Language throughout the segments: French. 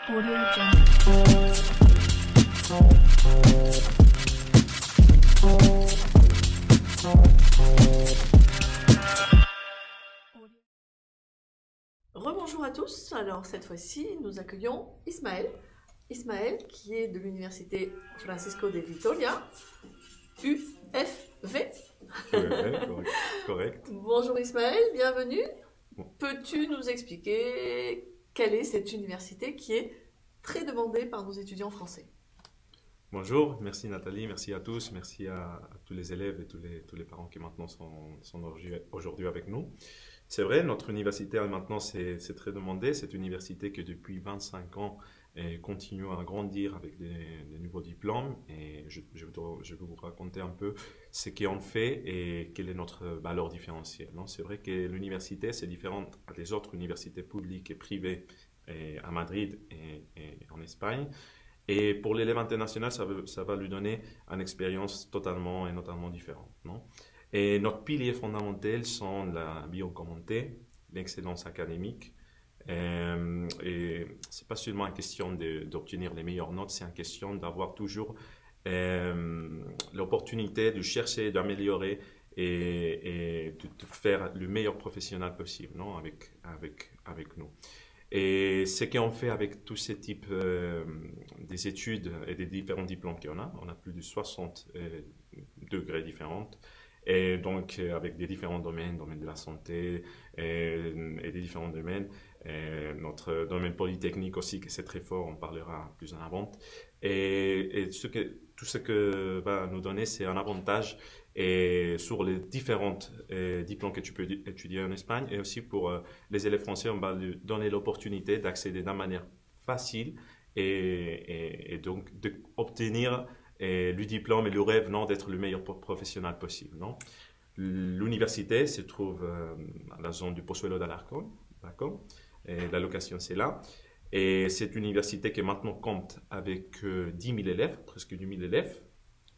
Audio Jungle. Rebonjour à tous, alors cette fois-ci nous accueillons Ismaël. Ismaël qui est de l'université Francisco de Vitoria, UFV. Correct, correct. Bonjour Ismaël, bienvenue. Bon. Peux-tu nous expliquer quelle est cette université qui est très demandée par nos étudiants français? Bonjour, merci Nathalie, merci à tous, merci à tous les élèves et tous les parents qui maintenant sont aujourd'hui avec nous. C'est vrai, notre université maintenant c'est très demandé, c'est une université qui depuis 25 ans continue à grandir avec des nouveaux diplômes et je vais vous raconter un peu ce qu'on fait et quelle est notre valeur différentielle. C'est vrai que l'université c'est différent des autres universités publiques et privées à Madrid et en Espagne. Et pour l'élève international, ça va lui donner une expérience totalement et notamment différente. Et notre pilier fondamental sont la biocommandée, l'excellence académique. Et c'est pas seulement une question d'obtenir les meilleures notes, c'est une question d'avoir toujours l'opportunité de chercher, d'améliorer et de faire le meilleur professionnel possible avec nous. Et ce qu'on fait avec tous ces types des études et des différents diplômes qu'on a, on a plus de 60 degrés différents, et donc avec des différents domaines de la santé et des différents domaines. Notre domaine polytechnique aussi, que c'est très fort, on parlera plus en avant. Et tout ce que va nous donner, c'est un avantage et sur les différents diplômes que tu peux étudier en Espagne et aussi pour les élèves français, on va lui donner l'opportunité d'accéder d'une manière facile et donc d'obtenir le diplôme et le rêve d'être le meilleur professionnel possible. L'université se trouve à la zone du Pozuelo de Alarcón, d'accord? Et la location c'est là. Et c'est une université qui maintenant compte avec 10 000 élèves, presque 10 000 élèves.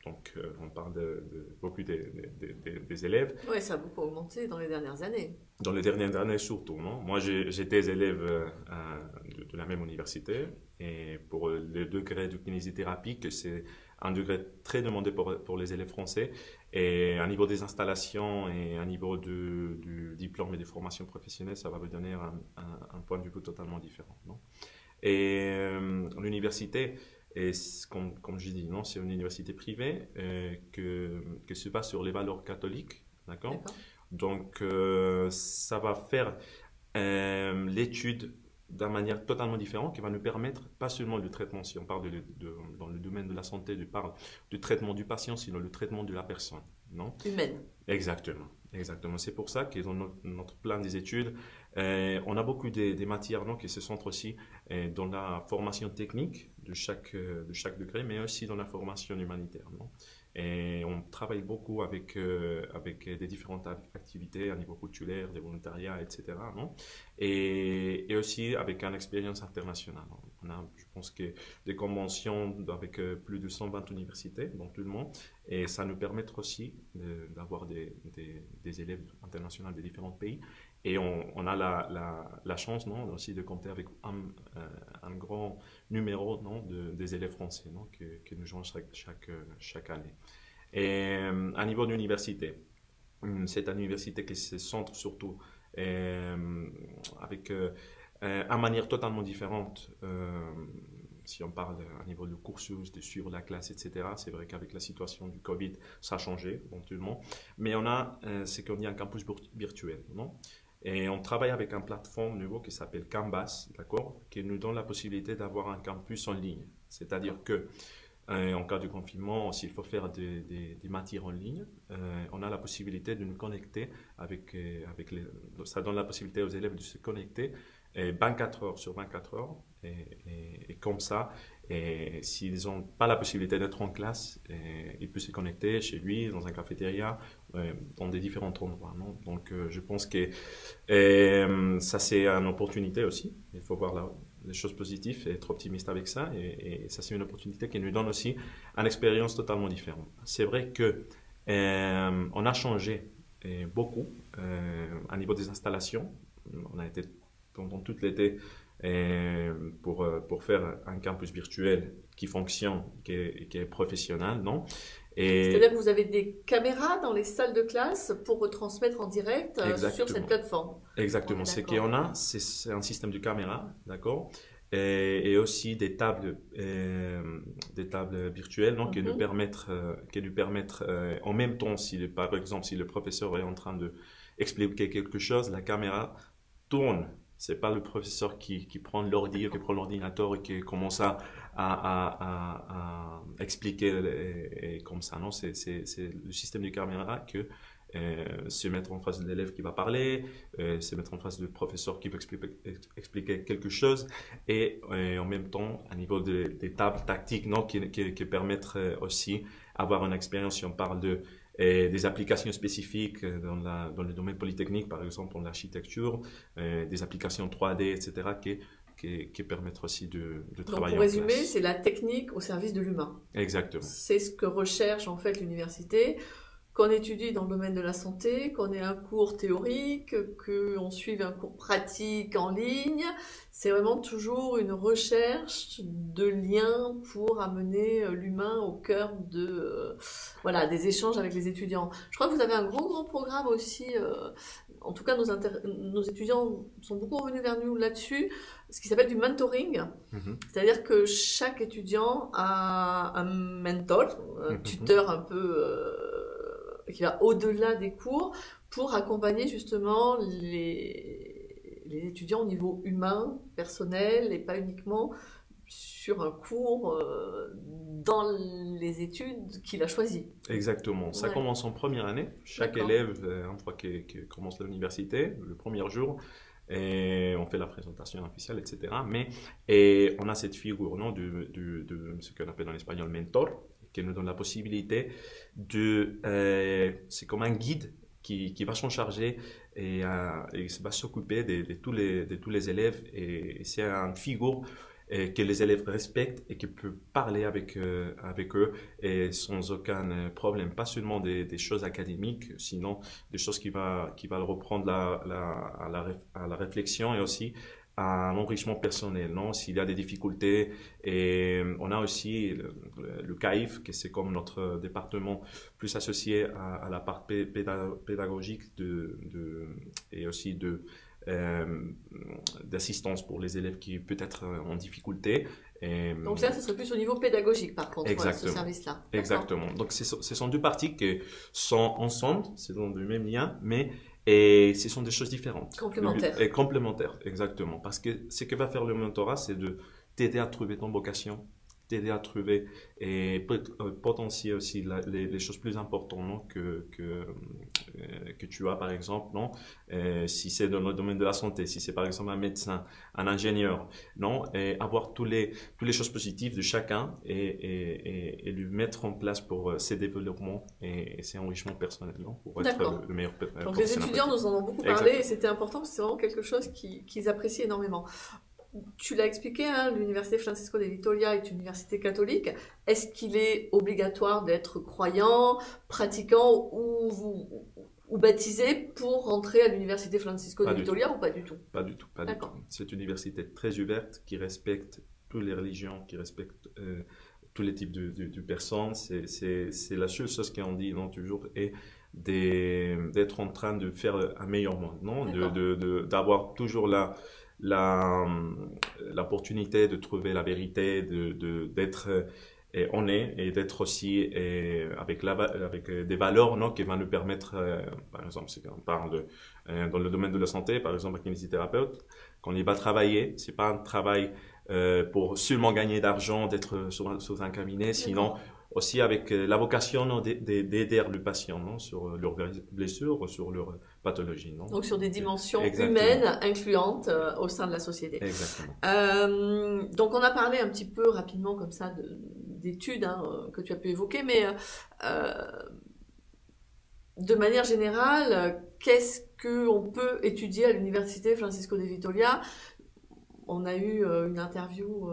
Donc, on parle de beaucoup des élèves. Oui, ça a beaucoup augmenté dans les dernières années. Dans les dernières années surtout, non? Moi, j'étais élève de la même université. Et pour le degré de kinésithérapie, que c'est un degré très demandé pour les élèves français, et à niveau des installations et à niveau du diplôme et des formations professionnelles, ça va vous donner un point de vue totalement différent, non? Et l'université, et comme je dis, c'est une université privée que se base sur les valeurs catholiques, d'accord? Donc, ça va faire l'étude d'une manière totalement différente qui va nous permettre, pas seulement le traitement, si on parle dans le domaine de la santé, on parle du traitement du patient, sinon le traitement de la personne, non? Humaine. Exactement. Exactement. C'est pour ça que dans notre plan des études, on a beaucoup des matières qui se centrent aussi dans la formation technique de chaque degré, mais aussi dans la formation humanitaire. Et on travaille beaucoup avec des différentes activités à niveau culturel, des volontariats, etc. Et aussi avec une expérience internationale. On a, je pense, que des conventions avec plus de 120 universités dans tout le monde. Et ça nous permet aussi d'avoir des élèves internationaux des différents pays. Et on a la chance aussi de compter avec un grand numéro des élèves français que nous jouons chaque année. Et à niveau d'université, c'est une université qui se centre surtout avec une manière totalement différente. Si on parle à niveau de cursus, de suivre la classe, etc., c'est vrai qu'avec la situation du Covid, ça a changé éventuellement. Mais on a ce qu'on dit un campus virtuel, Et on travaille avec une plateforme nouveau qui s'appelle Canvas, d'accord, qui nous donne la possibilité d'avoir un campus en ligne. C'est-à-dire que en cas de confinement, s'il faut faire des matières en ligne, on a la possibilité de nous connecter ça donne la possibilité aux élèves de se connecter 24 heures sur 24 heures. Et comme ça, s'ils n'ont pas la possibilité d'être en classe, ils peuvent se connecter chez lui, dans un cafétéria, dans des différents endroits. Donc, je pense que ça, c'est une opportunité aussi. Il faut voir les choses positives et être optimiste avec ça. Et ça, c'est une opportunité qui nous donne aussi une expérience totalement différente. C'est vrai que on a changé beaucoup à niveau des installations. On a été pendant tout l'été pour faire un campus virtuel qui fonctionne, qui est professionnel, non? C'est-à-dire que vous avez des caméras dans les salles de classe pour retransmettre en direct sur cette plateforme. Exactement. Ce qu'on a, c'est un système de caméra, d'accord? Et aussi des tables virtuelles, non, qui nous permettent en même temps, par exemple, si le professeur est en train de expliquer quelque chose, la caméra tourne. C'est pas le professeur qui prend l'ordi, qui prend l'ordinateur et qui commence à expliquer et comme ça. Non, c'est le système de caméra que se mettre en face de l'élève qui va parler, se mettre en face du professeur qui veut expliquer quelque chose et en même temps, à niveau des tables tactiques, non, qui permettent aussi avoir une expérience. Si on parle des applications spécifiques dans le domaine polytechnique, par exemple dans l'architecture, des applications 3D, etc., qui permettent aussi de travailler en classe. Pour résumer, c'est la technique au service de l'humain. Exactement. C'est ce que recherche en fait l'université. Qu'on étudie dans le domaine de la santé, qu'on ait un cours théorique, qu'on suive un cours pratique en ligne, c'est vraiment toujours une recherche de liens pour amener l'humain au cœur des échanges avec les étudiants. Je crois que vous avez un grand programme aussi, en tout cas nos étudiants sont beaucoup revenus vers nous là-dessus, ce qui s'appelle du mentoring. C'est-à-dire que chaque étudiant a un mentor, un tuteur un peu... qui va au-delà des cours pour accompagner justement les étudiants au niveau humain, personnel et pas uniquement sur un cours dans les études qu'il a choisies. Exactement. Ça commence en première année. Chaque élève, une fois qu'il commence l'université, le premier jour, et on fait la présentation officielle, etc. Et on a cette figure, non, de ce qu'on appelle en espagnol mentor, qui nous donne la possibilité c'est comme un guide qui va s'en charger et va s'occuper de tous les élèves et c'est une figure que les élèves respectent et qui peut parler avec eux et sans aucun problème, pas seulement des choses académiques, sinon des choses qui va le reprendre à la réflexion et aussi à un enrichissement personnel, non? S'il y a des difficultés, et on a aussi le CAIF, qui c'est comme notre département plus associé à la part pédagogique et aussi d'assistance pour les élèves qui peut être en difficulté. Donc là, ce serait plus au niveau pédagogique, par contre, ce service-là. Exactement. Donc ce sont deux parties qui sont ensemble, c'est dans le même lien, et ce sont des choses différentes. Complémentaires. Et complémentaires, exactement. Parce que ce que va faire le mentorat, c'est de t'aider à trouver ton vocation, t'aider à trouver et potentier aussi les choses plus importantes, non, que tu as, par exemple, non, si c'est dans le domaine de la santé, si c'est par exemple un médecin, un ingénieur, non, et avoir toutes les choses positives de chacun et lui mettre en place pour ses développements et ses enrichements personnels, non, pour être le meilleur professionnel. Donc les étudiants nous en ont beaucoup parlé et c'était important parce que c'est vraiment quelque chose qu'ils apprécient énormément. Tu l'as expliqué, hein, l'université Francisco de Vitoria est une université catholique. Est-ce qu'il est obligatoire d'être croyant, pratiquant ou baptisé pour rentrer à l'université Francisco de Vitoria ou pas du tout? Pas du tout. C'est une université très ouverte qui respecte toutes les religions, qui respecte tous les types de personnes. C'est la seule chose qu'on dit, non, toujours, et d'être en train de faire un meilleur monde, non, d'avoir toujours l'opportunité de trouver la vérité, d'être honnête et d'être aussi avec des valeurs, non, qui vont nous permettre, par exemple, si on parle dans le domaine de la santé, par exemple, un kinésithérapeute, quand il va travailler, c'est pas un travail pour seulement gagner d'argent, d'être sous un cabinet, sinon aussi avec la vocation d'aider le patient, non, sur leurs blessures, sur leurs pathologies. Non. Donc sur des dimensions humaines incluantes au sein de la société. Exactement. Donc on a parlé un petit peu rapidement comme ça d'études que tu as pu évoquer, mais de manière générale, qu'est-ce qu'on peut étudier à l'université Francisco de Vitoria? On a eu une interview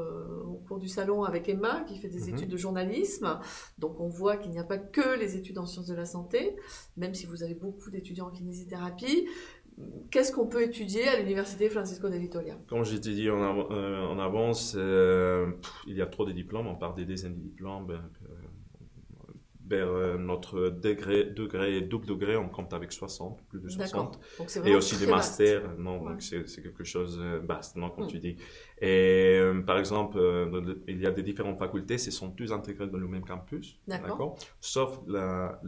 au cours du salon avec Emma qui fait des études de journalisme. Donc on voit qu'il n'y a pas que les études en sciences de la santé, même si vous avez beaucoup d'étudiants en kinésithérapie. qu'est-ce qu'on peut étudier à l'Université Francisco de Vitoria? Comme je t'ai dit en avance, il y a trop de diplômes, on parle des dizaines de diplômes. Vers notre double degré, on compte avec 60, plus de 60. Donc c'est Et vraiment aussi des très vaste. masters, non, Ouais. donc c'est quelque chose de vaste, non, comme tu dis. Et par exemple, il y a des différentes facultés, ce sont tous intégrés dans le même campus, D'accord. sauf la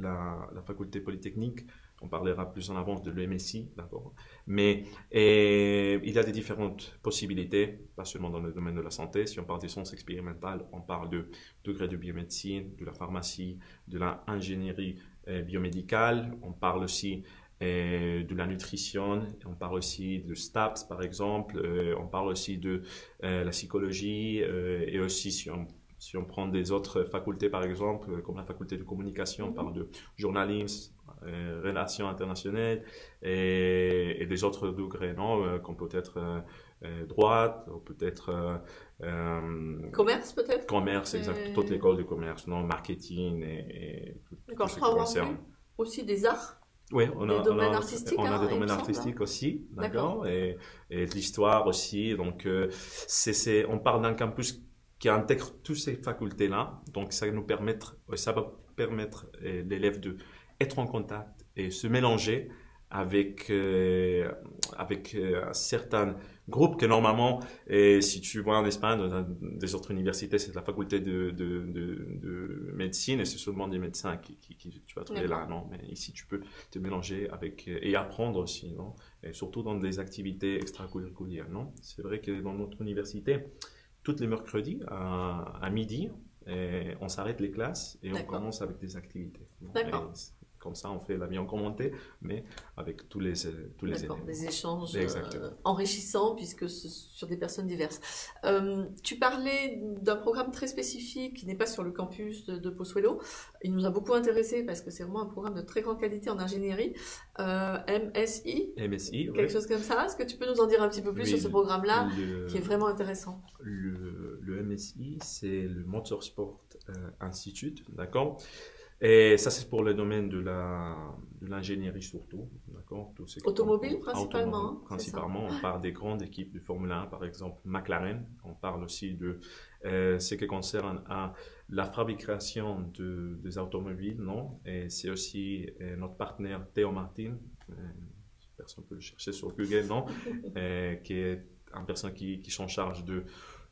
faculté polytechnique. On parlera plus en avance de l'EMSI, d'accord. Mais il y a des différentes possibilités, pas seulement dans le domaine de la santé. Si on parle des sciences expérimentales, on parle de degré de biomédecine, de la pharmacie, de l'ingénierie biomédicale. On parle aussi de la nutrition, on parle aussi de STAPS par exemple, on parle aussi de la psychologie et aussi si on prend des autres facultés par exemple, comme la faculté de communication, on parle de journalisme, relations internationales et des autres degrés, non, comme peut-être droit, ou peut-être Commerce peut-être? commerce, exact, toute l'école de commerce, non, marketing et tout D'accord, ce je qui crois avoir concerne. vu aussi des arts. Oui, Des domaines artistiques, on a hein, des il me domaines semble, artistiques aussi, D'accord. d'accord, et de l'histoire aussi. Donc, on parle d'un campus qui intègre toutes ces facultés-là. Donc, ça va permettre l'élève de être en contact et se mélanger avec certains groupes que normalement, si tu vois en Espagne, dans des autres universités, c'est la faculté de médecine et c'est seulement des médecins qui tu vas trouver là, non? Mais ici, tu peux te mélanger avec et apprendre aussi, non? Et surtout dans des activités extracurriculaires, non? C'est vrai que dans notre université, tous les mercredis à midi, on s'arrête les classes et on commence avec des activités. D'accord. Comme ça, on fait la vie en commenté, mais avec tous les élèves. Des échanges Exactement. enrichissants puisque sur des personnes diverses. Tu parlais d'un programme très spécifique qui n'est pas sur le campus de Pozuelo. Il nous a beaucoup intéressé parce que c'est vraiment un programme de très grande qualité en ingénierie. MSI, MSI, quelque chose comme ça. Est-ce que tu peux nous en dire un petit peu plus sur ce programme-là qui est vraiment intéressant? Le MSI, c'est le Motorsport Institute, d'accord? Et ça, c'est pour le domaine de l'ingénierie surtout, d'accord? Automobile principalement. Principalement, on parle des grandes équipes de Formule 1, par exemple McLaren. On parle aussi de ce qui concerne la fabrication des automobiles, non? Et c'est aussi notre partenaire Theo Martin, personne peut le chercher sur Google, non? Qui est une personne qui s'en charge de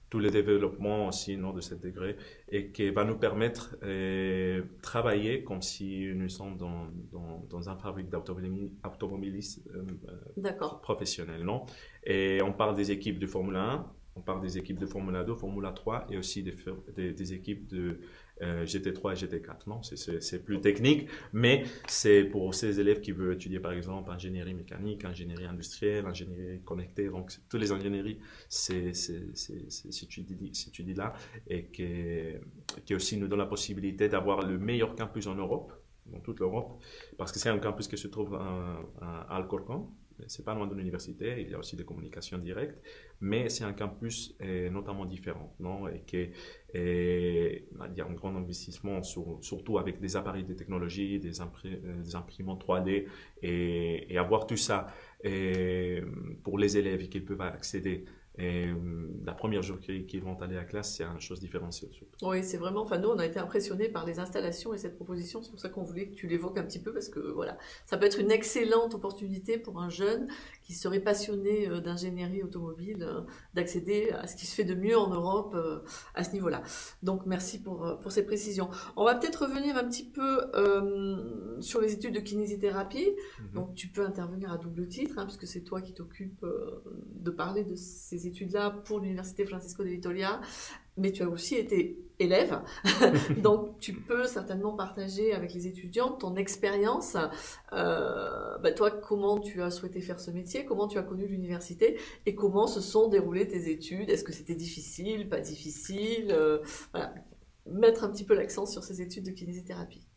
tous les développements aussi, non, de cet degré, et qui va nous permettre de travailler comme si nous sommes dans un fabrique d'automobilistes professionnels, non? Et on parle des équipes de Formule 1, on parle des équipes de Formule 2, Formule 3 et aussi des équipes de GT3 et GT4, non? C'est plus technique, mais c'est pour ces élèves qui veulent étudier par exemple ingénierie mécanique, ingénierie industrielle, ingénierie connectée, donc toutes les ingénieries, c'est étudié là et qui aussi nous donne la possibilité d'avoir le meilleur campus en Europe, dans toute l'Europe, parce que c'est un campus qui se trouve à Alcorcón. C'est pas loin de l'université, il y a aussi des communications directes, mais c'est un campus notamment différent, non? Et il y a un grand investissement, surtout avec des appareils de technologie, des imprimantes 3D, et avoir tout ça pour les élèves et qu'ils peuvent accéder. Et la première jour qu'ils vont aller à la classe, c'est une chose différenciée. Surtout. Oui, c'est vraiment, enfin nous on a été impressionnés par les installations et cette proposition, c'est pour ça qu'on voulait que tu l'évoques un petit peu parce que voilà, ça peut être une excellente opportunité pour un jeune qui serait passionné d'ingénierie automobile, d'accéder à ce qui se fait de mieux en Europe à ce niveau-là. Donc merci pour ces précisions. On va peut-être revenir un petit peu sur les études de kinésithérapie. Donc tu peux intervenir à double titre, hein, puisque c'est toi qui t'occupes de parler de ces études-là pour l'Université Francisco de Vitoria, mais tu as aussi été élève, donc tu peux certainement partager avec les étudiants ton expérience. Toi, comment tu as souhaité faire ce métier, comment tu as connu l'université et comment se sont déroulées tes études? Est-ce que c'était difficile, pas difficile? Voilà, mettre un petit peu l'accent sur ces études de kinésithérapie.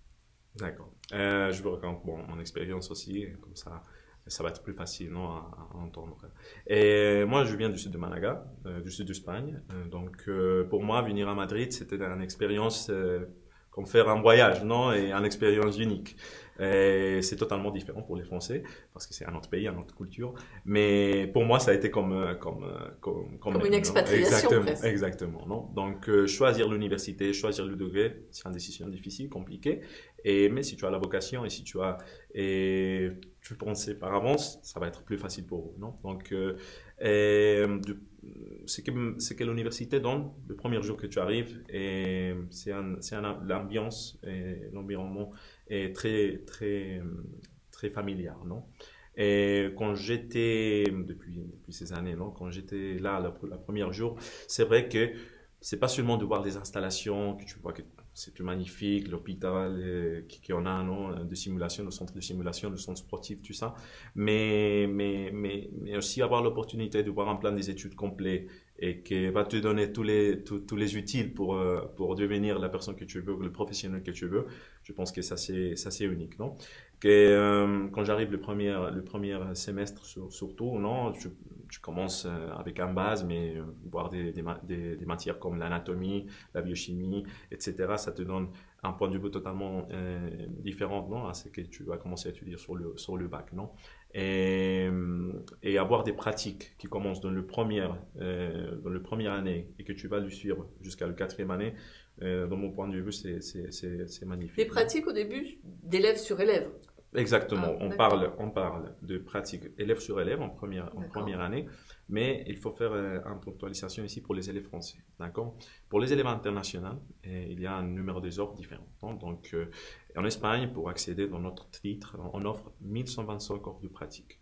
D'accord. Je vous raconte mon expérience aussi, comme ça va être plus facile, non, à entendre. Et moi, je viens du sud de Malaga, du sud d'Espagne. Donc, pour moi, venir à Madrid, c'était une expérience comme faire un voyage, non, et une expérience unique. Et c'est totalement différent pour les Français parce que c'est un autre pays, une autre culture. Mais pour moi, ça a été comme Comme une non. expatriation Exactement, presque. exactement, non. Donc choisir l'université, choisir le degré, c'est une décision difficile, compliquée. Mais si tu as la vocation et si tu pensais par avance, ça va être plus facile pour vous, non. Donc ce que l'université donne le premier jour que tu arrives, et l'ambiance et l'environnement est très familier, non? Et quand j'étais, depuis ces années, non, quand j'étais là la première jour, c'est vrai que c'est pas seulement de voir des installations, que tu vois que c'est tout magnifique, l'hôpital qui en a, non, de simulation, le centre de simulation, le centre sportif, tout ça, mais aussi avoir l'opportunité de voir un plan des études complet et qui va te donner tous les utiles pour devenir la personne que tu veux, le professionnel que tu veux. Je pense que ça c'est unique, non? Quand j'arrive le premier semestre surtout, non, je commence avec un base, mais voir des matières comme l'anatomie, la biochimie, etc. Ça te donne un point de vue totalement différent, non, à ce que tu vas commencer à étudier sur le bac, non? Et avoir des pratiques qui commencent dans dans le première année et que tu vas le suivre jusqu'à la quatrième année, dans mon point de vue, c'est magnifique. Les pratiques au début d'élève sur élève. Exactement, D'accord. on parle de pratique élève sur élève en première année, mais il faut faire une ponctualisation ici pour les élèves français, d'accord? Pour les élèves internationaux, il y a un numéro des offres différent, hein. Donc, en Espagne, pour accéder dans notre titre, on offre 1125 offres de pratique.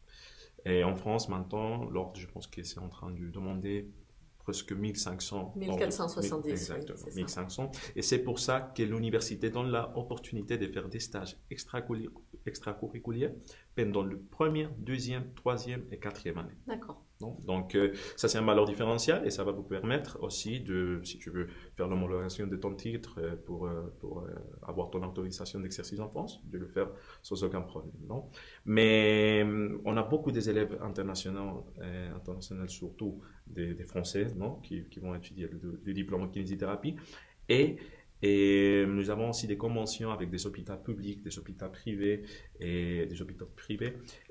Et en France, maintenant, l'ordre, je pense que c'est en train de demander presque 1500. 1470, Exactement, oui, c'est ça. 1500. Et c'est pour ça que l'université donne l'opportunité de faire des stages extracurriculaires pendant le première, deuxième, troisième et quatrième année. D'accord. Non? Donc, ça, c'est un valeur différentiel et ça va vous permettre aussi si tu veux faire l'homologation de ton titre pour avoir ton autorisation d'exercice en France, de le faire sans aucun problème. Non? Mais on a beaucoup des élèves internationaux surtout des Français, non? Qui vont étudier le diplôme en kinésithérapie. Et nous avons aussi des conventions avec des hôpitaux publics, des hôpitaux privés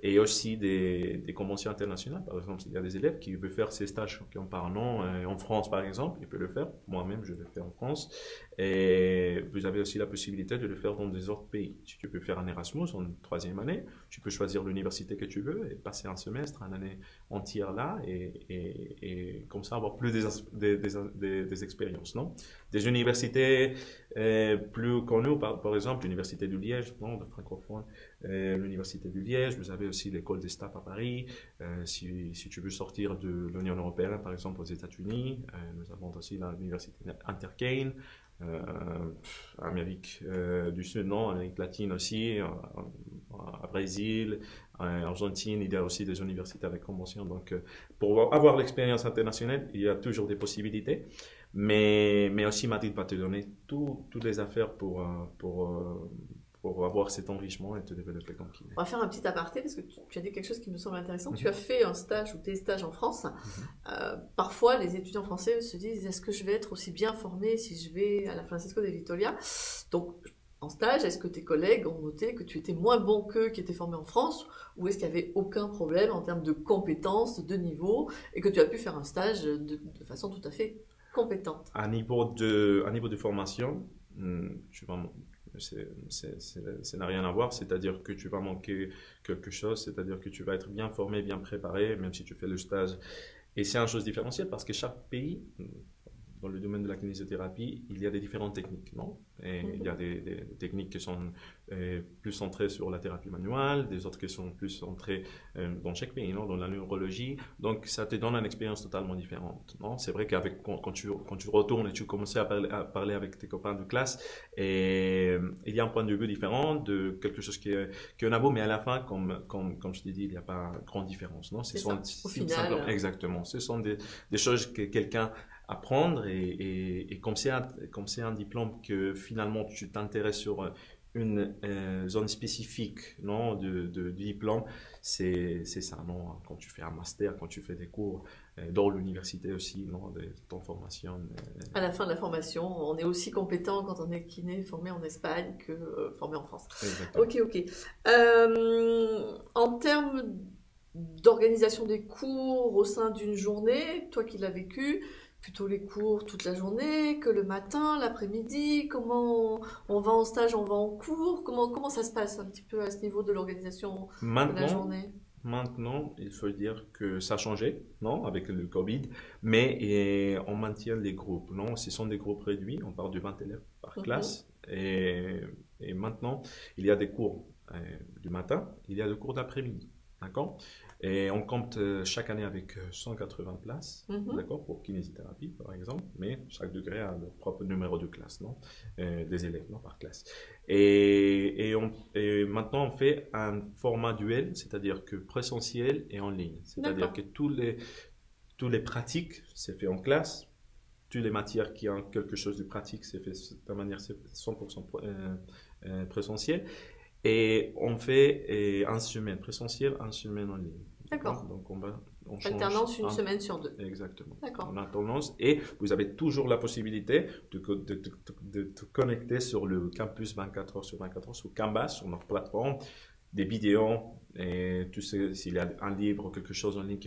et aussi des conventions internationales. Par exemple, s'il y a des élèves qui veulent faire ces stages qui ont par nom en France, par exemple, ils peuvent le faire. Moi-même, je le fais en France. Et vous avez aussi la possibilité de le faire dans des autres pays. Si tu peux faire un Erasmus en troisième année, tu peux choisir l'université que tu veux et passer un semestre, une année entière là et comme ça avoir plus des expériences, non? Des universités plus connues, par exemple l'université de Liège, non, de francophone, l'université de Liège, vous avez aussi l'école des STAPS à Paris, si tu veux sortir de l'Union européenne, par exemple aux États-Unis, nous avons aussi l'université Intercane, Amérique du Sud, non, Amérique latine aussi, à Brésil, Argentine, il y a aussi des universités avec convention. Donc, pour avoir l'expérience internationale, il y a toujours des possibilités. Mais aussi, Madrid va te donner toutes les affaires pour avoir cet enrichissement et te développer comme kiné. On va faire un petit aparté parce que tu as dit quelque chose qui me semble intéressant. Tu as fait un stage ou des stages en France. Parfois, les étudiants français se disent est-ce que je vais être aussi bien formé si je vais à la Francisco de Vitoria? Donc, en stage, est-ce que tes collègues ont noté que tu étais moins bon qu'eux qui étaient formés en France ou est-ce qu'il n'y avait aucun problème en termes de compétences, de niveau et que tu as pu faire un stage de façon tout à fait compétente? À niveau de formation, ça n'a rien à voir, c'est-à-dire que tu vas manquer quelque chose, c'est-à-dire que tu vas être bien formé, bien préparé, même si tu fais le stage. Et c'est une chose différentielle parce que chaque pays, dans le domaine de la kinésithérapie, il y a des différentes techniques, non? Et il y a des techniques qui sont plus centrées sur la thérapie manuelle, des autres qui sont plus centrées dans chaque pays, non? Dans la neurologie. Donc, ça te donne une expérience totalement différente, non? C'est vrai quand tu retournes et tu commences à parler avec tes copains de classe, et il y a un point de vue différent de quelque chose qui est un beau, mais à la fin, comme je t'ai dit, il n'y a pas grande différence, non? Au final. Exactement. Ce sont des choses que quelqu'un apprendre et comme c'est un diplôme que finalement tu t'intéresses sur une zone spécifique, non, du diplôme, c'est ça, non? Quand tu fais un master, quand tu fais des cours dans l'université aussi, non, de ton formation. À la fin de la formation, on est aussi compétent quand on est kiné formé en Espagne que formé en France. Exactement. Ok, ok. En termes d'organisation des cours au sein d'une journée, toi qui l'as vécu, plutôt les cours toute la journée, que le matin, l'après-midi, comment on va en stage, on va en cours, comment ça se passe un petit peu à ce niveau de l'organisation de la Maintenant, journée? Maintenant, il faut dire que ça a changé, non, avec le Covid, mais on maintient les groupes, non, ce sont des groupes réduits, on parle de 20 élèves par Mhm. classe, et maintenant, il y a des cours du matin, il y a des cours d'après-midi, d'accord? Et on compte chaque année avec 180 places, Mhm. d'accord, pour kinésithérapie, par exemple, mais chaque degré a leur propre numéro de classe, non, des élèves, non, par classe. Et maintenant, on fait un format duel, c'est-à-dire que présentiel et en ligne. C'est-à-dire que D'accord. tous les pratiques, c'est fait en classe. Toutes les matières qui ont quelque chose de pratique, c'est fait de manière 100% présentielle. Et on fait une semaine présentielle, une semaine en ligne. D'accord. Donc on change. Alternance une semaine sur deux. Exactement. D'accord. On a tendance et vous avez toujours la possibilité de te connecter sur le campus 24 heures sur 24 heures, sur Canvas, sur notre plateforme, des vidéos et tout ce, s'il y a un livre ou quelque chose en ligne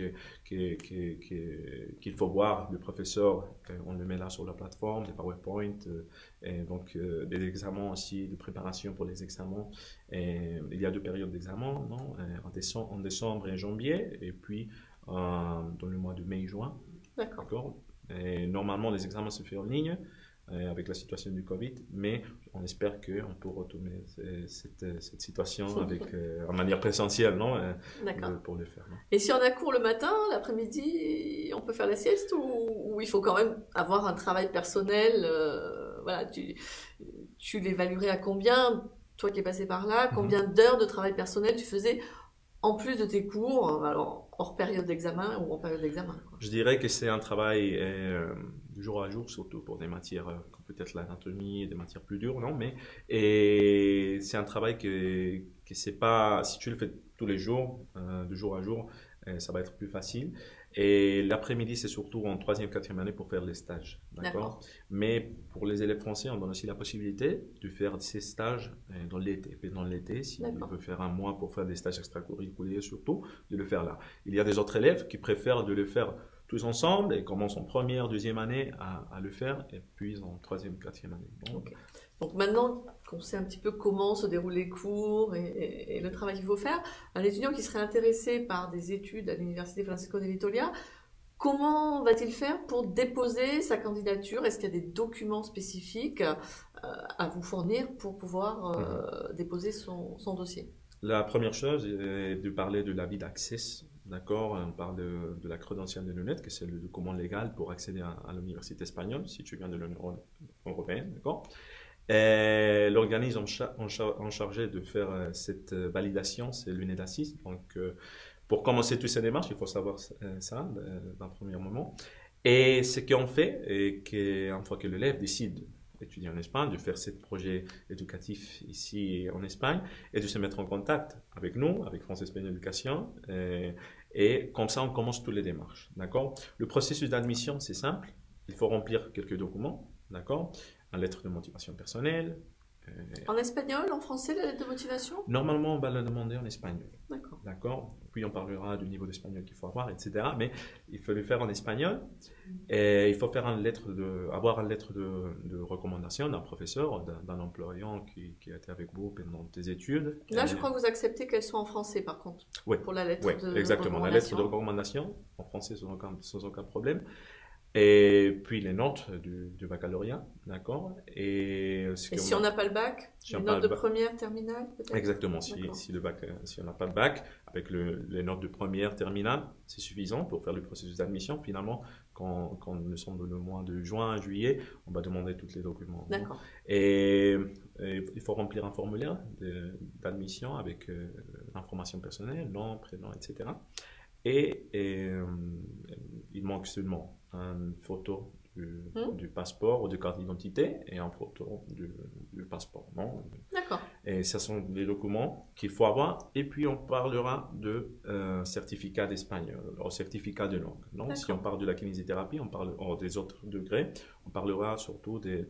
qu'il faut voir, le professeur, on le met là sur la plateforme, des PowerPoint, et donc des examens aussi, de préparation pour les examens. Et il y a deux périodes d'examen, non? En décembre et janvier, et puis dans le mois de mai et juin. D'accord. D'accord? Et normalement, les examens se font en ligne avec la situation du Covid, mais on espère qu'on peut retourner cette situation avec, en manière présentielle, non? D'accord. Pour le faire. Non? Et si on a cours le matin, l'après-midi, on peut faire la sieste ou il faut quand même avoir un travail personnel voilà, tu l'évaluerais à combien, toi qui es passé par là, combien d'heures de travail personnel tu faisais en plus de tes cours, alors hors période d'examen ou en période d'examen, quoi. Je dirais que c'est un travail du jour à jour, surtout pour des matières comme peut-être l'anatomie, des matières plus dures, non? Mais et c'est un travail que c'est pas, si tu le fais tous les jours, de jour à jour, ça va être plus facile. Et l'après-midi, c'est surtout en troisième, quatrième année pour faire les stages, d'accord? D'accord. Mais pour les élèves français, on donne aussi la possibilité de faire ces stages dans l'été. Et dans l'été, si tu D'accord. veux faire un mois pour faire des stages extracurriculaires surtout, de le faire là. Il y a des autres élèves qui préfèrent de le faire tous ensemble et commencent en première, deuxième année à le faire et puis en troisième, quatrième année. Ok. Donc maintenant qu'on sait un petit peu comment se déroulent les cours et le travail qu'il faut faire, un étudiant qui serait intéressé par des études à l'Université Francisco de Vitoria, comment va-t-il faire pour déposer sa candidature? Est-ce qu'il y a des documents spécifiques à vous fournir pour pouvoir déposer son dossier? La première chose est de parler de l'avis d'accès. D'accord, on parle de la crédentiale de l'UNED, que c'est le document légal pour accéder à l'université espagnole, si tu viens de l'Union européenne, d'accord? L'organisme en chargé de faire cette validation, c'est l'UNED-ASIS. Donc, pour commencer toutes ces démarches, il faut savoir ça d'un premier moment. Et ce qu'on fait, et qu'une fois que l'élève décide d'étudier en Espagne, de faire ce projet éducatif ici en Espagne, et de se mettre en contact avec nous, avec France Espagne Éducation, et comme ça, on commence toutes les démarches. D'accord? Le processus d'admission, c'est simple. Il faut remplir quelques documents. D'accord? Une lettre de motivation personnelle. En espagnol, en français, la lettre de motivation? Normalement, on va la demander en espagnol. D'accord. D'accord? Puis on parlera du niveau d'espagnol qu'il faut avoir, etc. Mais il faut le faire en espagnol. Et il faut faire avoir une lettre de recommandation d'un professeur, d'un employant qui a été avec vous pendant tes études. Là, je crois que vous acceptez qu'elle soit en français, par contre, Oui, pour la lettre oui, de exactement. La lettre de recommandation. recommandation en français sans aucun problème. Et puis les notes du baccalauréat, d'accord? Et si on n'a pas le bac, les notes de première, terminale, peut-être? Exactement, si on n'a pas le bac, avec les notes de première, terminale, c'est suffisant pour faire le processus d'admission. Finalement, quand nous sommes dans le mois de juin, juillet, on va demander tous les documents. D'accord. Et il faut remplir un formulaire d'admission avec l'information personnelle, nom, prénom, etc. Et il manque seulement une photo du passeport ou de carte d'identité et une photo du passeport. Non? D'accord. Et ce sont les documents qu'il faut avoir. Et puis, on parlera de certificat d'espagnol, ou certificat de langue. Non? Si on parle de la kinésithérapie, on parle des autres degrés, on parlera surtout de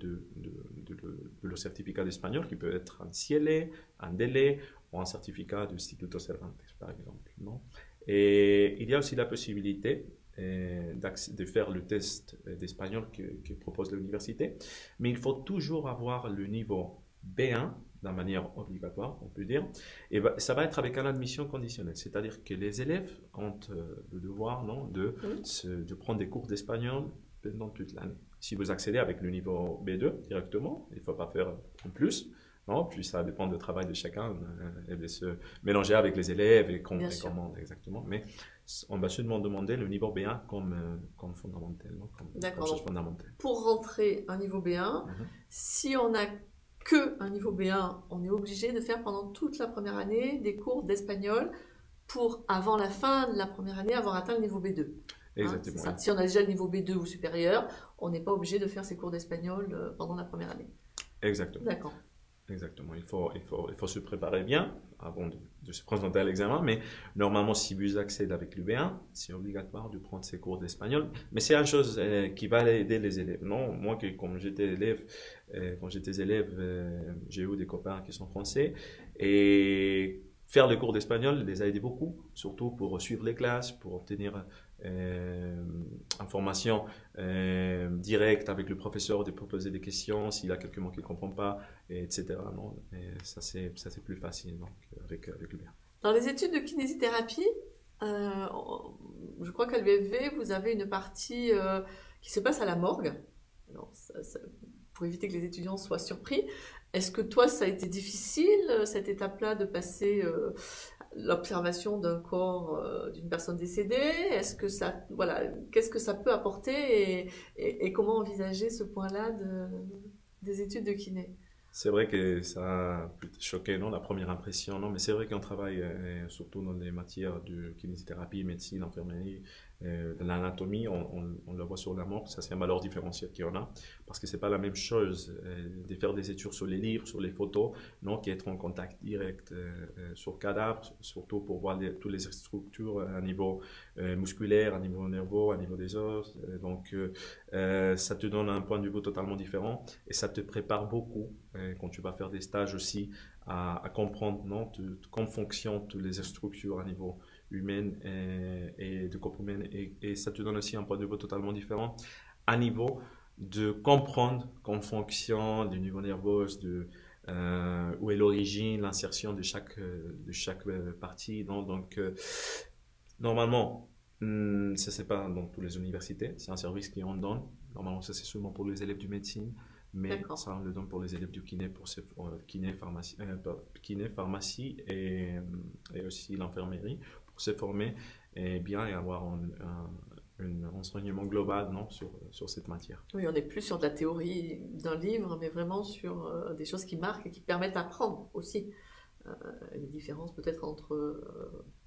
le certificat d'espagnol qui peut être un CIELE, un DELE ou un certificat de Instituto Cervantes, par exemple. Non? Et il y a aussi la possibilité de faire le test d'espagnol que propose l'université, mais il faut toujours avoir le niveau B1 d'une manière obligatoire, on peut dire, et ça va être avec une admission conditionnelle, c'est-à-dire que les élèves ont le devoir de prendre des cours d'espagnol pendant toute l'année. Si vous accédez avec le niveau B2 directement, il ne faut pas faire en plus. Non, puis ça dépend du travail de chacun et de se mélanger avec les élèves et comment exactement. Mais on va seulement demander le niveau B1 comme fondamental, comme chose fondamentale. Pour rentrer un niveau B1, si on n'a que un niveau B1, on est obligé de faire pendant toute la première année des cours d'espagnol pour, avant la fin de la première année, avoir atteint le niveau B2. Exactement. Oui. Si on a déjà le niveau B2 ou supérieur, on n'est pas obligé de faire ces cours d'espagnol pendant la première année. Exactement. D'accord. Exactement, il faut se préparer bien avant de se présenter à l'examen, mais normalement, si vous accédez avec le B1, c'est obligatoire de prendre ces cours d'espagnol. Mais c'est une chose qui va aider les élèves. Non, moi, quand j'étais élève, j'ai eu des copains qui sont français et faire les cours d'espagnol les a aidés beaucoup, surtout pour suivre les classes, pour obtenir information directe avec le professeur, de proposer des questions s'il y a quelques mots qu'il ne comprend pas, etc. Non? Et ça, c'est plus facile donc, avec le bien. Dans les études de kinésithérapie, je crois qu'à l'UFV, vous avez une partie qui se passe à la morgue. Alors, pour éviter que les étudiants soient surpris, est-ce que toi, ça a été difficile, cette étape-là, de passer l'observation d'un corps d'une personne décédée? Est-ce que ça, qu'est-ce que ça peut apporter et comment envisager ce point-là des études de kiné? C'est vrai que ça a pu choquer, non, la première impression, non, mais c'est vrai qu'on travaille surtout dans les matières de kinésithérapie, médecine, infirmerie, de l'anatomie, on le voit sur la mort, ça c'est un valeur différentielle qu'il y en a, parce que c'est pas la même chose de faire des études sur les livres, sur les photos, non, qu'être en contact direct sur le cadavre, surtout pour voir toutes les structures à niveau musculaire, à niveau nerveux, à niveau des os, donc ça te donne un point de vue totalement différent et ça te prépare beaucoup quand tu vas faire des stages aussi à comprendre comment fonctionnent toutes les structures à niveau humain et de corps humain et ça te donne aussi un point de vue totalement différent à niveau de comprendre comment fonctionne du niveau nerveux, où est l'origine, l'insertion de chaque partie. Non? Donc normalement, ça c'est pas dans toutes les universités, c'est un service qu'on donne. Normalement, ça c'est seulement pour les élèves de médecine. Mais ça, on le donne pour les élèves du kiné, pour kiné, pharmacie et aussi l'infirmerie, pour se former et bien et avoir un enseignement global sur cette matière. Oui, on n'est plus sur de la théorie d'un livre, mais vraiment sur des choses qui marquent et qui permettent d'apprendre aussi les différences peut-être entre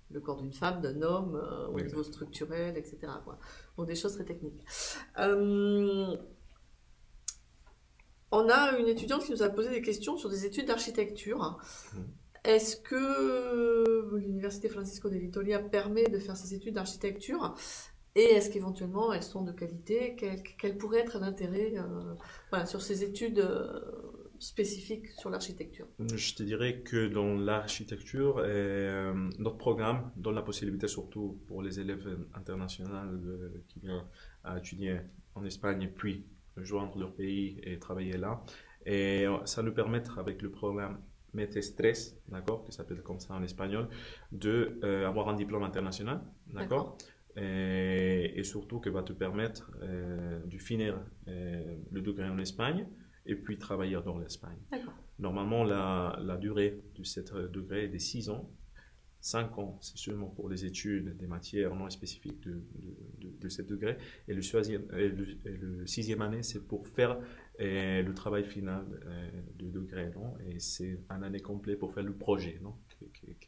le corps d'une femme, d'un homme, au niveau structurel, etc. Donc des choses très techniques. On a une étudiante qui nous a posé des questions sur des études d'architecture. Est-ce que l'Université Francisco de Vitoria permet de faire ces études d'architecture? Et est-ce qu'éventuellement elles sont de qualité? Quel pourrait être l'intérêt sur ces études spécifiques sur l'architecture? Je te dirais que dans l'architecture, notre programme donne la possibilité, surtout pour les élèves internationaux qui viennent à étudier en Espagne, puis rejoindre leur pays et travailler là. Et ça nous permet, avec le programme MET-Stress, d'accord, qui s'appelle comme ça en espagnol, d'avoir un diplôme international, d'accord, et surtout que va te permettre de finir le degré en Espagne et puis travailler dans l'Espagne. Normalement, la durée de ce degré est de 6 ans. 5 ans, c'est seulement pour les études des matières non spécifiques de ce degré. Et le 6e année, c'est pour faire le travail final de degré. Non? Et c'est une année complète pour faire le projet. Non?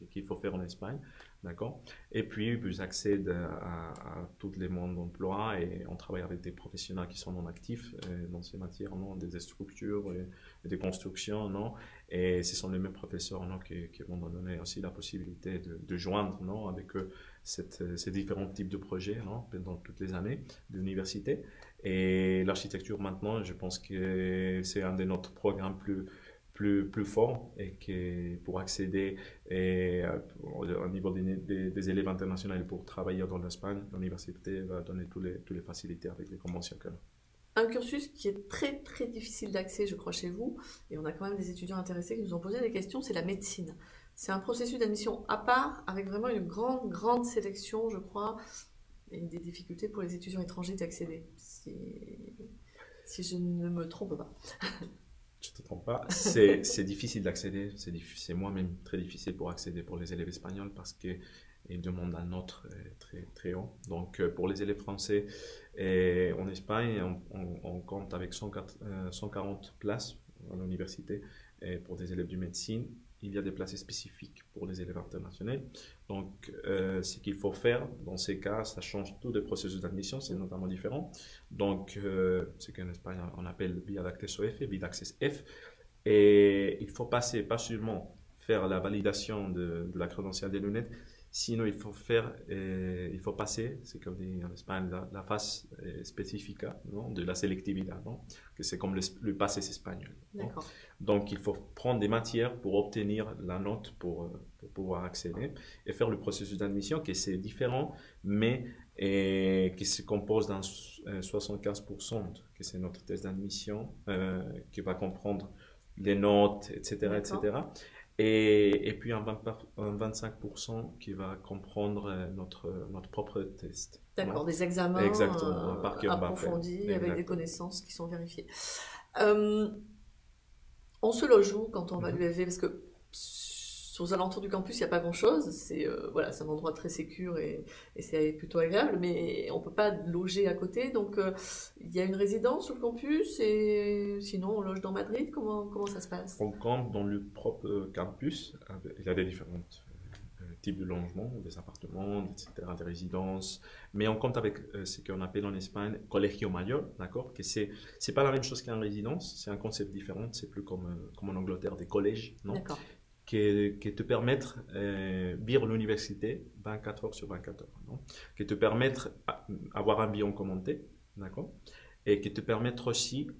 qu'il faut faire en Espagne, d'accord? Et puis, vous accèdez à tous les mondes d'emploi et on travaille avec des professionnels qui sont non actifs dans ces matières, non? Des structures et des constructions, non? Et ce sont les mêmes professeurs, non? Qui vont nous donner aussi la possibilité de joindre, non? Avec eux ces différents types de projets, non? Pendant toutes les années de l'université. Et l'architecture maintenant, je pense que c'est un de notre programmes plus fort et que pour accéder au niveau des élèves internationaux pour travailler dans l'Espagne, l'université va donner toutes les facilités avec les conventions qu'elle a. Un cursus qui est très très difficile d'accès, je crois, chez vous, et on a quand même des étudiants intéressés qui nous ont posé des questions, c'est la médecine. C'est un processus d'admission à part, avec vraiment une grande sélection, je crois, et des difficultés pour les étudiants étrangers d'accéder, si je ne me trompe pas. Je ne te trompe pas. C'est difficile d'accéder. C'est moi-même très difficile pour accéder pour les élèves espagnols parce qu'ils demandent un note très, très haut. Donc, pour les élèves français, en Espagne, on compte avec 140 places à l'université. Et pour des élèves de médecine, il y a des places spécifiques pour les élèves internationaux. Donc, ce qu'il faut faire dans ces cas, ça change tout le processus d'admission, c'est notamment différent. Donc, ce qu'en Espagne on appelle vía de acceso F, vía d'accès F. Et il faut passer, pas seulement faire la validation de la crédentiale des lunettes, sinon il faut passer, c'est comme dit en Espagne, la phase spécifique, non, de la sélectivité, non, que c'est comme le passé espagnol. Donc il faut prendre des matières pour obtenir la note pour pouvoir accéder et faire le processus d'admission, qui c'est différent, mais qui se compose d'un 75%, que c'est notre test d'admission, qui va comprendre les notes, etc., etc. Et puis un 25% qui va comprendre notre propre test. D'accord, des examens approfondis avec des connaissances qui sont vérifiées. On se loge où quand on va à l'UFV? Parce que aux alentours du campus, il n'y a pas grand-chose. C'est un endroit très sécure et c'est plutôt agréable, mais on ne peut pas loger à côté. Donc, il y a une résidence sur le campus et sinon, on loge dans Madrid. Comment ça se passe? On campe dans le propre campus. Il y a des différents types de logements, des appartements, etc., des résidences. Mais on compte avec ce qu'on appelle en Espagne colegio mayor, d'accord? Que c'est pas la même chose qu'une résidence. C'est un concept différent. C'est plus comme en Angleterre, des collèges, non? D'accord. Qui te permettent de vivre l'université 24 heures sur 24 heures, non? Qui te permettent d'avoir un bien commenté, d'accord? Et qui te permettent aussi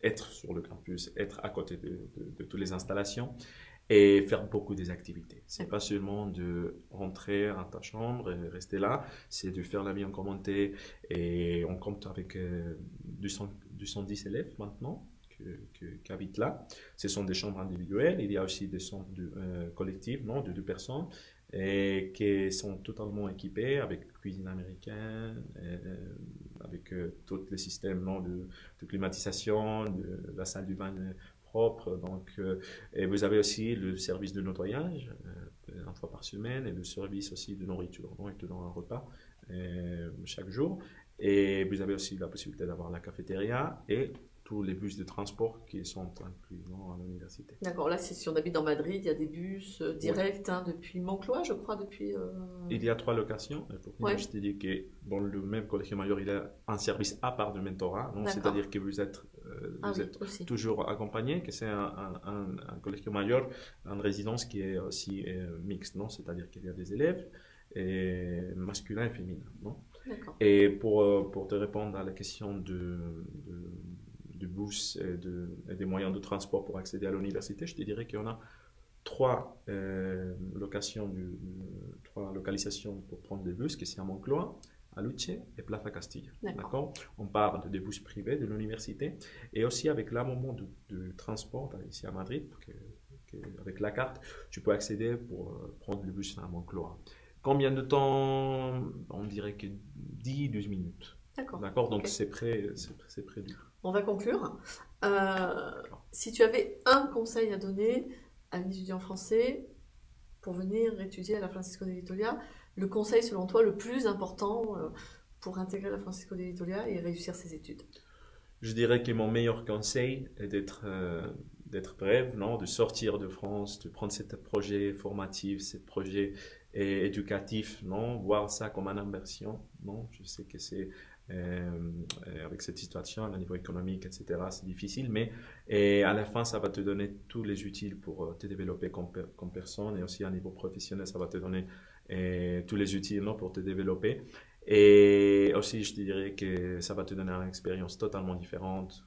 être sur le campus, être à côté de toutes les installations et faire beaucoup des activités. C'est pas seulement de rentrer à ta chambre et rester là, c'est de faire la vie en commenté et on compte avec 210 élèves maintenant qui habitent là. Ce sont des chambres individuelles, il y a aussi des chambres collectives, non, de 2 personnes, et qui sont totalement équipées avec cuisine américaine, avec tous les systèmes, non, de climatisation, de la salle du bain propre. Donc, et vous avez aussi le service de nettoyage, une fois par semaine, et le service aussi de nourriture, non, ils te donnent un repas chaque jour. Et vous avez aussi la possibilité d'avoir la cafétéria et tous les bus de transport qui sont inclus à l'université. D'accord, là si on habite dans Madrid, il y a des bus directs depuis Moncloa, je crois, Il y a 3 locations. Pour finir, je t'ai dit que dans le même Colegio Mayor, il y a un service à part de mentorat, c'est-à-dire que vous êtes toujours accompagné, que c'est un Colegio Mayor, une résidence qui est aussi mixte, c'est-à-dire qu'il y a des élèves masculins et féminins. Et pour te répondre à la question du bus et des moyens de transport pour accéder à l'université, je te dirais qu'il y en a 3 localisations pour prendre des bus, qui sont à Moncloa, à Luche et Plaza Castilla. D'accord. On parle des bus privés de l'université et aussi avec l'abonnement de transport ici à Madrid, avec la carte, tu peux accéder pour prendre le bus à Moncloa. Combien de temps? On dirait que 10-12 minutes. D'accord. Donc c'est près du. On va conclure. Si tu avais un conseil à donner à un étudiant français pour venir étudier à la Francisco de Vitoria, le conseil selon toi le plus important pour intégrer la Francisco de Vitoria et réussir ses études? Je dirais que mon meilleur conseil est d'être brève, non, de sortir de France, de prendre ce projet formatif, ce projet éducatif, non, voir ça comme une inversion, non, je sais que c'est avec cette situation, à niveau économique, etc., c'est difficile, mais à la fin, ça va te donner tous les outils pour te développer comme personne, et aussi à niveau professionnel, ça va te donner tous les outils, non, pour te développer. Et aussi, je te dirais que ça va te donner une expérience totalement différente,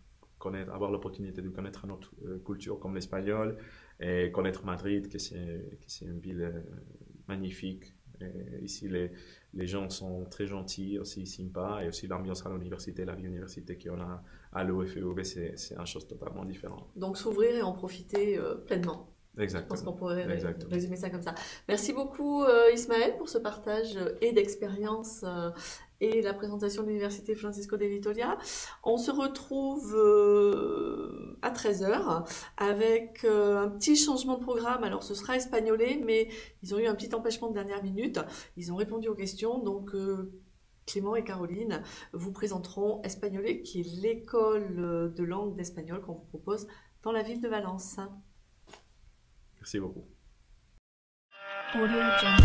avoir l'opportunité de connaître une autre culture comme l'espagnol, et connaître Madrid, que c'est une ville magnifique. Et ici, les gens sont très gentils, aussi sympas, et aussi l'ambiance à l'université, la vie université qu'on a à l'UFUB, c'est une chose totalement différente. Donc s'ouvrir et en profiter pleinement. Exactement. Je pense qu'on pourrait Exactement. résumer ça comme ça. Merci beaucoup Ismaël pour ce partage et d'expérience et la présentation de l'Université Francisco de Vitoria. On se retrouve à 13h avec un petit changement de programme. Alors ce sera espagnolé, mais ils ont eu un petit empêchement de dernière minute. Ils ont répondu aux questions, donc Clément et Caroline vous présenteront Espagnolé, qui est l'école de langue d'espagnol qu'on vous propose dans la ville de Valence. Merci beaucoup. Audio Jungle.